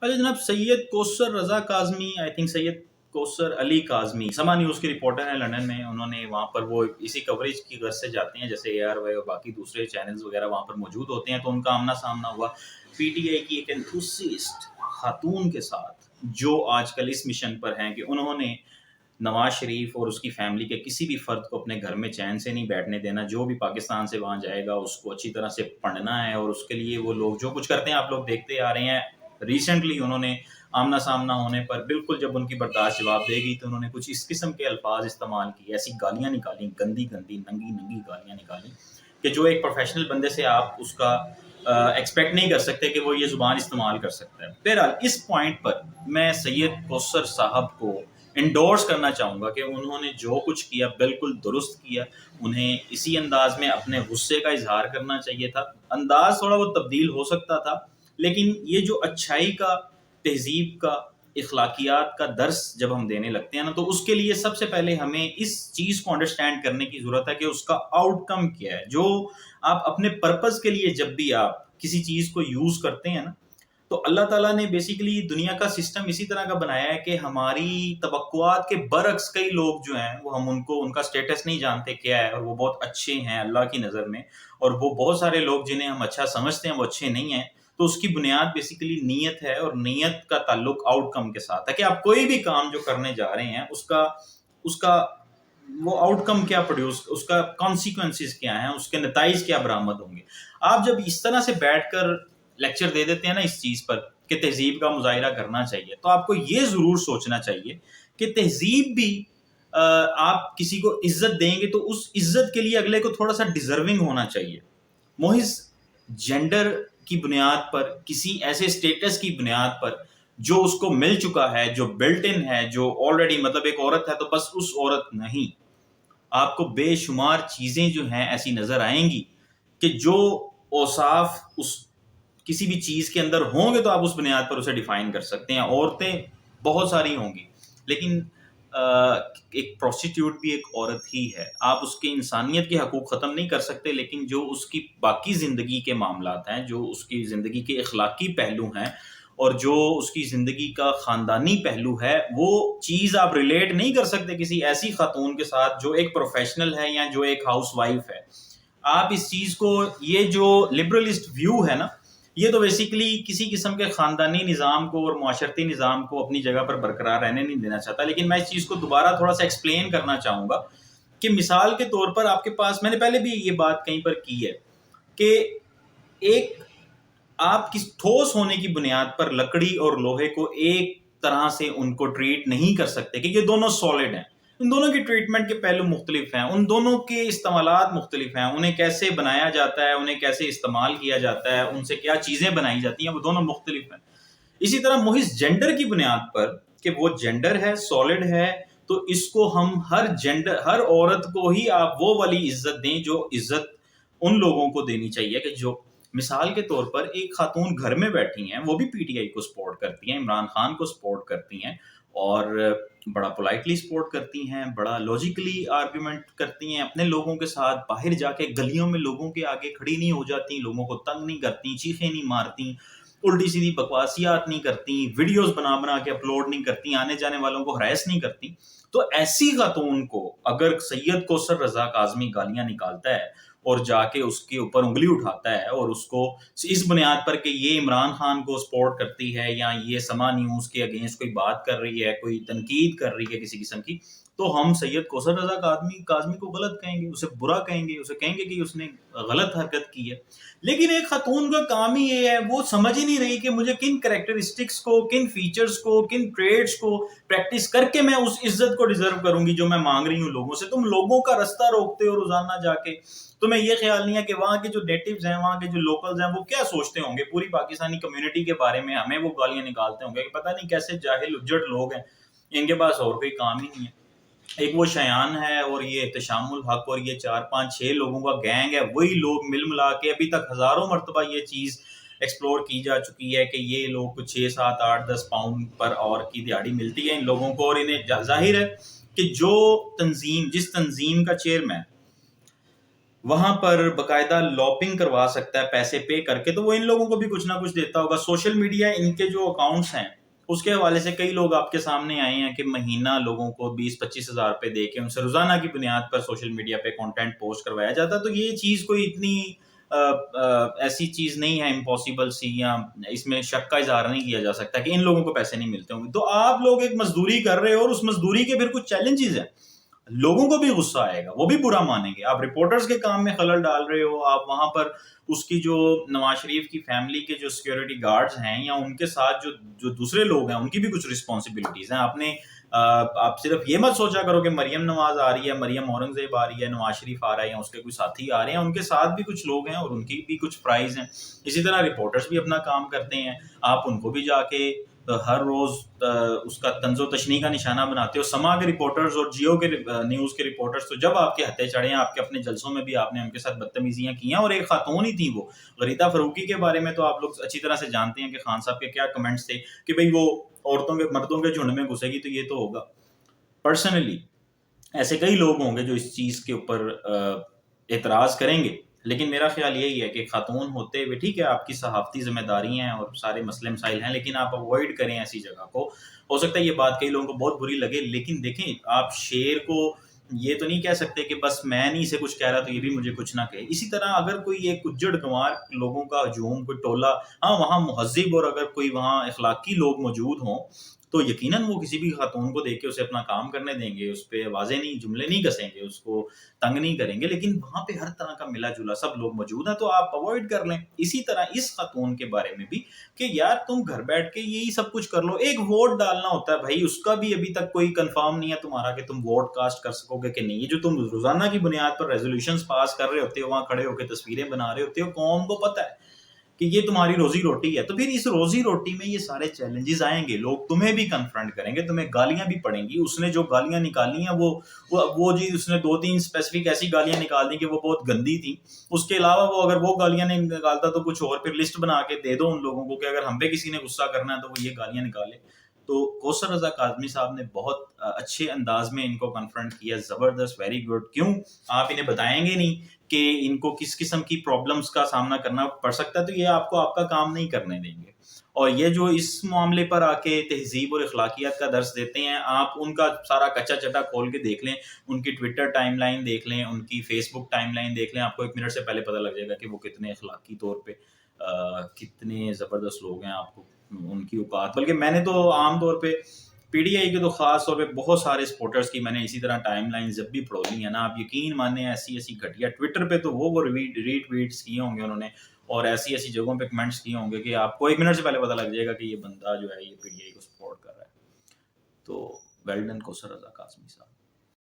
اچھا جناب، سید کوثر رضا Kazmi, I think سید کوثر علی کاظمی سما نیوز کے رپورٹر ہیں لندن میں. انہوں نے وہاں پر وہ اسی کوریج کی غرض سے جاتے ہیں، جیسے اے آر وائی اور باقی دوسرے چینلز وغیرہ وہاں پر موجود ہوتے ہیں. تو ان کا آمنا سامنا ہوا پی ٹی آئی کی ایک انتھوسسٹ خاتون کے ساتھ، جو آج کل اس مشن پر ہیں کہ انہوں نے نواز شریف اور اس کی فیملی کے کسی بھی فرد کو اپنے گھر میں چین سے نہیں بیٹھنے دینا. جو بھی پاکستان سے وہاں جائے گا اس کو اچھی طرح سے پڑھنا ہے، اور اس کے لیے وہ لوگ جو کچھ کرتے ہیں آپ لوگ دیکھتے آ رہے ہیں. ریسنٹلی انہوں نے آمنا سامنا ہونے پر بالکل جب ان کی برداشت جواب دے گی تو انہوں نے کچھ اس قسم کے الفاظ استعمال کیے، ایسی گالیاں نکالی، گندی گندی ننگی ننگی گالیاں نکالی کہ جو ایک پروفیشنل بندے سے آپ اس کا ایکسپیکٹ نہیں کر سکتے کہ وہ یہ زبان استعمال کر سکتا ہے. بہرحال اس پوائنٹ پر میں سید کوثر صاحب کو انڈورس کرنا چاہوں گا کہ انہوں نے جو کچھ کیا بالکل درست کیا. انہیں اسی انداز میں اپنے غصے کا اظہار کرنا چاہیے تھا. انداز تھوڑا وہ تبدیل ہو سکتا تھا، لیکن یہ جو اچھائی کا، تہذیب کا، اخلاقیات کا درس جب ہم دینے لگتے ہیں نا، تو اس کے لیے سب سے پہلے ہمیں اس چیز کو انڈرسٹینڈ کرنے کی ضرورت ہے کہ اس کا آؤٹ کم کیا ہے. جو آپ اپنے پرپز کے لیے جب بھی آپ کسی چیز کو یوز کرتے ہیں نا، تو اللہ تعالیٰ نے بیسیکلی دنیا کا سسٹم اسی طرح کا بنایا ہے کہ ہماری توقعات کے برعکس کئی لوگ جو ہیں وہ ہم ان کا سٹیٹس نہیں جانتے کیا ہے، اور وہ بہت اچھے ہیں اللہ کی نظر میں، اور وہ بہت سارے لوگ جنہیں ہم اچھا سمجھتے ہیں وہ اچھے نہیں ہیں. تو اس کی بنیاد بیسیکلی نیت ہے، اور نیت کا تعلق آؤٹ کم کے ساتھ ہے کہ آپ کوئی بھی کام جو کرنے جا رہے ہیں اس کا وہ آؤٹ کم کیا پروڈیوس، اس کا کانسیکوینسز کیا ہیں، اس کے نتائج کیا برآمد ہوں گے. آپ جب اس طرح سے بیٹھ کر لیکچر دے دیتے ہیں نا اس چیز پر کہ تہذیب کا مظاہرہ کرنا چاہیے، تو آپ کو یہ ضرور سوچنا چاہیے کہ تہذیب بھی آپ کسی کو عزت دیں گے تو اس عزت کے لیے اگلے کو تھوڑا سا ڈیزرونگ ہونا چاہیے. محض جینڈر کی بنیاد پر، کسی ایسے سٹیٹس کی بنیاد پر جو اس کو مل چکا ہے، جو بلٹ ان ہے، جو آلریڈی مطلب ایک عورت ہے تو بس اس عورت نہیں. آپ کو بے شمار چیزیں جو ہیں ایسی نظر آئیں گی کہ جو اوصاف اس کسی بھی چیز کے اندر ہوں گے تو آپ اس بنیاد پر اسے ڈیفائن کر سکتے ہیں. عورتیں بہت ساری ہوں گی، لیکن ایک پروسٹیٹیوٹ بھی ایک عورت ہی ہے. آپ اس کی انسانیت کے حقوق ختم نہیں کر سکتے، لیکن جو اس کی باقی زندگی کے معاملات ہیں، جو اس کی زندگی کے اخلاقی پہلو ہیں، اور جو اس کی زندگی کا خاندانی پہلو ہے، وہ چیز آپ ریلیٹ نہیں کر سکتے کسی ایسی خاتون کے ساتھ جو ایک پروفیشنل ہے یا جو ایک ہاؤس وائف ہے. آپ اس چیز کو، یہ جو لبرلسٹ ویو ہے نا، یہ تو بیسیکلی کسی قسم کے خاندانی نظام کو اور معاشرتی نظام کو اپنی جگہ پر برقرار رہنے نہیں دینا چاہتا. لیکن میں اس چیز کو دوبارہ تھوڑا سا ایکسپلین کرنا چاہوں گا کہ مثال کے طور پر آپ کے پاس، میں نے پہلے بھی یہ بات کہیں پر کی ہے کہ ایک آپ کس ٹھوس ہونے کی بنیاد پر لکڑی اور لوہے کو ایک طرح سے ان کو ٹریٹ نہیں کر سکتے کہ یہ دونوں سالڈ ہیں. ان دونوں کی ٹریٹمنٹ کے پہلو مختلف ہیں، ان دونوں کے استعمالات مختلف ہیں، انہیں کیسے بنایا جاتا ہے، انہیں کیسے استعمال کیا جاتا ہے، ان سے کیا چیزیں بنائی جاتی ہیں، وہ دونوں مختلف ہیں. اسی طرح محض جینڈر کی بنیاد پر کہ وہ جینڈر ہے، سالڈ ہے، تو اس کو ہم ہر عورت کو ہی آپ وہ والی عزت دیں جو عزت ان لوگوں کو دینی چاہیے کہ جو مثال کے طور پر ایک خاتون گھر میں بیٹھی ہیں، وہ بھی پی ٹی آئی کو سپورٹ کرتی ہیں، عمران خان کو سپورٹ کرتی ہیں، اور بڑا پولائٹلی سپورٹ کرتی ہیں، بڑا لاجیکلی آرگیومنٹ کرتی ہیں اپنے لوگوں کے ساتھ. باہر جا کے گلیوں میں لوگوں کے آگے کھڑی نہیں ہو جاتی، لوگوں کو تنگ نہیں کرتی، چیخیں نہیں مارتی، الٹی سیدھی بکواسیات نہیں کرتی، ویڈیوز بنا بنا کے اپلوڈ نہیں کرتی، آنے جانے والوں کو ہراس نہیں کرتی. تو ایسی خاتون کو اگر سید کوثر رضا کاظمی گالیاں نکالتا ہے اور جا کے اس کے اوپر انگلی اٹھاتا ہے اور اس کو اس بنیاد پر کہ یہ عمران خان کو سپورٹ کرتی ہے یا یہ سما نیوز کے اگینسٹ کوئی بات کر رہی ہے، کوئی تنقید کر رہی ہے کسی قسم کی، تو ہم سید کوثر رضا کاظمی کو غلط کہیں گے، اسے برا کہیں گے، اسے کہیں گے کہ اس نے غلط حرکت کی ہے. لیکن ایک خاتون کا کام ہی یہ ہے، وہ سمجھ ہی نہیں رہی کہ مجھے کن کریکٹرسٹکس کو، کن فیچرز کو، کن ٹریٹس کو پریکٹس کر کے میں اس عزت کو ڈیزرو کروں گی جو میں مانگ رہی ہوں لوگوں سے. تم لوگوں کا رستہ روکتے ہو روزانہ جا کے. تمہیں یہ خیال نہیں ہے کہ وہاں کے جو نیٹیوز ہیں، وہاں کے جو لوکلز ہیں، وہ کیا سوچتے ہوں گے پوری پاکستانی کمیونٹی کے بارے میں. ہمیں وہ گالیاں نکالتے ہوں گے کہ پتہ نہیں کیسے جاہل اجڑ لوگ ہیں، ان کے پاس اور کوئی کام ہی نہیں ہے. ایک وہ شیان ہے اور یہ احتشام الحق اور یہ 4-5-6 لوگوں کا گینگ ہے، وہی لوگ مل ملا کے ابھی تک ہزاروں مرتبہ یہ چیز ایکسپلور کی جا چکی ہے کہ یہ لوگ کچھ 6-7-8-10 پاؤنڈ پر آور کی دیہاڑی ملتی ہے ان لوگوں کو. اور انہیں ظاہر ہے کہ جس تنظیم کا چیئرمین وہاں پر باقاعدہ لابنگ کروا سکتا ہے پیسے پے کر کے، تو وہ ان لوگوں کو بھی کچھ نہ کچھ دیتا ہوگا. سوشل میڈیا ان کے جو اکاؤنٹس ہیں اس کے حوالے سے کئی لوگ آپ کے سامنے آئے ہیں کہ مہینہ لوگوں کو 20-25 ہزار روپے دے کے ان سے روزانہ کی بنیاد پر سوشل میڈیا پہ کانٹینٹ پوسٹ کروایا جاتا ہے. تو یہ چیز کوئی اتنی ایسی چیز نہیں ہے امپاسبل سی، یا اس میں شک کا اظہار نہیں کیا جا سکتا کہ ان لوگوں کو پیسے نہیں ملتے ہوں گے. تو آپ لوگ ایک مزدوری کر رہے ہو اور اس مزدوری کے پھر کچھ چیلنجز ہیں، لوگوں کو بھی غصہ آئے گا، وہ بھی برا مانیں گے. آپ رپورٹرز کے کام میں خلل ڈال رہے ہو، آپ وہاں پر اس کی جو نواز شریف کی فیملی کے جو سیکیورٹی گارڈز ہیں یا ان کے ساتھ جو دوسرے لوگ ہیں ان کی بھی کچھ رسپانسبلٹیز ہیں. آپ صرف یہ مت سوچا کرو کہ مریم نواز آ رہی ہے، مریم اورنگزیب آ رہی ہے، نواز شریف آ رہا ہے یا اس کے کوئی ساتھی آ رہے ہیں، ان کے ساتھ بھی کچھ لوگ ہیں اور ان کی بھی کچھ پرائز ہیں. اسی طرح رپورٹرز بھی اپنا کام کرتے ہیں، آپ ان کو بھی جا کے ہر روز اس کا طنز و تشنیع کا نشانہ بناتے ہو. سما کے رپورٹرز اور جیو کے نیوز کے رپورٹرز تو جب آپ کے ہتھے چڑھے ہیں، آپ کے اپنے جلسوں میں بھی آپ نے ان کے ساتھ بدتمیزیاں کی ہیں، اور ایک خاتون ہی تھی وہ غریدہ فروخی کے بارے میں تو آپ لوگ اچھی طرح سے جانتے ہیں کہ خان صاحب کے کیا کمنٹس تھے کہ بھئی وہ عورتوں کے مردوں کے جھنڈ میں گھسے گی تو یہ تو ہوگا. پرسنلی ایسے کئی لوگ ہوں گے جو اس چیز کے اوپر اعتراض کریں گے، لیکن میرا خیال یہی ہے کہ خاتون ہوتے ہوئے ٹھیک ہے آپ کی صحافتی ذمہ داری ہیں اور سارے مسئلے مسائل ہیں، لیکن آپ اوائڈ کریں ایسی جگہ کو. ہو سکتا ہے یہ بات کئی لوگوں کو بہت بری لگے، لیکن دیکھیں آپ شیر کو یہ تو نہیں کہہ سکتے کہ بس میں نہیں اسے کچھ کہہ رہا تو یہ بھی مجھے کچھ نہ کہے. اسی طرح اگر کوئی ایک اجڑ گنوار لوگوں کا ہجوم، کوئی ٹولہ، ہاں وہاں مہذب اور اگر کوئی وہاں اخلاقی لوگ موجود ہوں تو یقیناً وہ کسی بھی خاتون کو دیکھ کے اسے اپنا کام کرنے دیں گے، اس پہ واضح نہیں جملے نہیں کسیں گے، اس کو تنگ نہیں کریں گے. لیکن وہاں پہ ہر طرح کا ملا جلا سب لوگ موجود ہیں تو آپ اوائڈ کر لیں. اسی طرح اس خاتون کے بارے میں بھی کہ یار تم گھر بیٹھ کے یہی سب کچھ کر لو، ایک ووٹ ڈالنا ہوتا ہے بھائی، اس کا بھی ابھی تک کوئی کنفرم نہیں ہے تمہارا کہ تم ووٹ کاسٹ کر سکو گے کہ نہیں. یہ جو تم روزانہ کی بنیاد پر ریزولوشنز پاس کر رہے ہوتے ہو، وہاں کھڑے ہو کے تصویریں بنا رہے ہوتے ہو، قوم کو پتہ ہے کہ یہ تمہاری روزی روٹی ہے. تو پھر اس روزی روٹی میں یہ سارے چیلنجز آئیں گے، لوگ تمہیں بھی کنفرنٹ کریں گے، تمہیں گالیاں بھی پڑیں گی. اس نے جو گالیاں نکالی ہیں وہ جی اس نے 2-3 اسپیسیفک ایسی گالیاں نکال دی کہ وہ بہت گندی تھیں. اس کے علاوہ وہ اگر وہ گالیاں نہیں نکالتا تو کچھ اور پھر لسٹ بنا کے دے دو ان لوگوں کو کہ اگر ہم پہ کسی نے غصہ کرنا ہے تو وہ یہ گالیاں نکالے. تو کوثر رضا کاظمی صاحب نے بہت اچھے انداز میں ان کو کنفرنٹ کیا، زبردست، ویری گڈ. کیوں آپ انہیں بتائیں گے نہیں کہ ان کو کس قسم کی پرابلمز کا سامنا کرنا پڑ سکتا ہے تو یہ آپ کو آپ کا کام نہیں کرنے دیں گے. اور یہ جو اس معاملے پر آ کے تہذیب اور اخلاقیات کا درس دیتے ہیں، آپ ان کا سارا کچا چٹا کھول کے دیکھ لیں، ان کی ٹویٹر ٹائم لائن دیکھ لیں، ان کی فیس بک ٹائم لائن دیکھ لیں، آپ کو 1 منٹ سے پہلے پتہ لگ جائے گا کہ وہ کتنے اخلاقی طور پہ کتنے زبردست لوگ ہیں. آپ کو ان کی اوقات، بلکہ میں نے تو عام طور پہ پی ڈی آئی کے تو خاص طور پہ بہت سارے سپورٹرز کی میں نے اسی طرح ٹائم لائن جب بھی پڑھولی ہے نا، آپ یقین مانیں ایسی گھٹیا ٹویٹر پہ تو وہ ری ٹویٹس کیے ہوں گے انہوں نے، اور ایسی جگہوں پہ کمنٹس کیے ہوں گے کہ آپ کو 1 منٹ سے پہلے پتہ لگ جائے گا کہ یہ بندہ جو ہے یہ پی ڈی آئی کو سپورٹ کر رہا ہے. تو ویل ڈن کوثر رضا کاظمی صاحب.